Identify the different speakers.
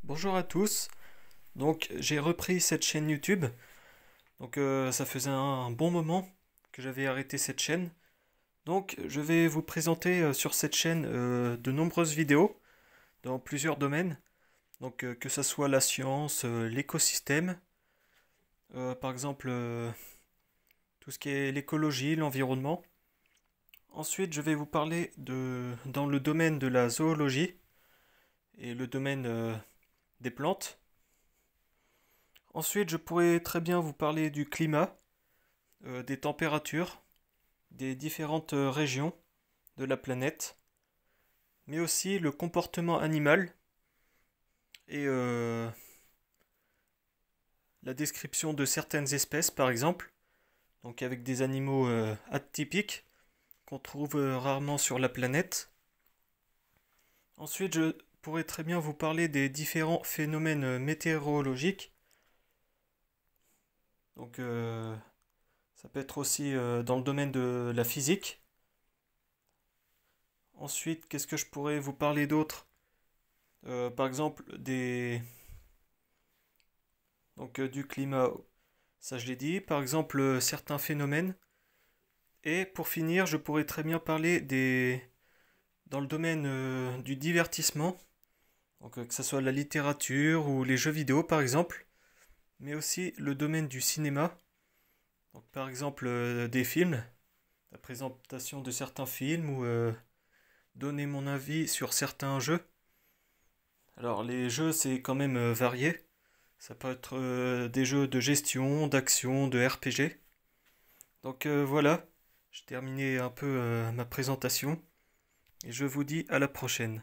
Speaker 1: Bonjour à tous. Donc j'ai repris cette chaîne YouTube. Donc ça faisait un bon moment que j'avais arrêté cette chaîne. Donc je vais vous présenter sur cette chaîne de nombreuses vidéos dans plusieurs domaines. Donc que ce soit la science, l'écosystème, par exemple tout ce qui est l'écologie, l'environnement. Ensuite je vais vous parler dans le domaine de la zoologie et le domaine des plantes. Ensuite, je pourrais très bien vous parler du climat, des températures, des différentes régions de la planète, mais aussi le comportement animal et la description de certaines espèces, par exemple, donc avec des animaux atypiques qu'on trouve rarement sur la planète. Ensuite, je pourrais très bien vous parler des différents phénomènes météorologiques. Donc, ça peut être aussi dans le domaine de la physique. Ensuite, qu'est-ce que je pourrais vous parler d'autre? Par exemple, du climat, ça je l'ai dit. Par exemple, certains phénomènes. Et pour finir, je pourrais très bien parler dans le domaine du divertissement. Donc, que ce soit la littérature ou les jeux vidéo, par exemple. Mais aussi le domaine du cinéma. Donc, par exemple, des films. La présentation de certains films ou donner mon avis sur certains jeux. Alors les jeux c'est quand même varié. Ça peut être des jeux de gestion, d'action, de RPG. Donc voilà, j'ai terminé un peu ma présentation et je vous dis à la prochaine.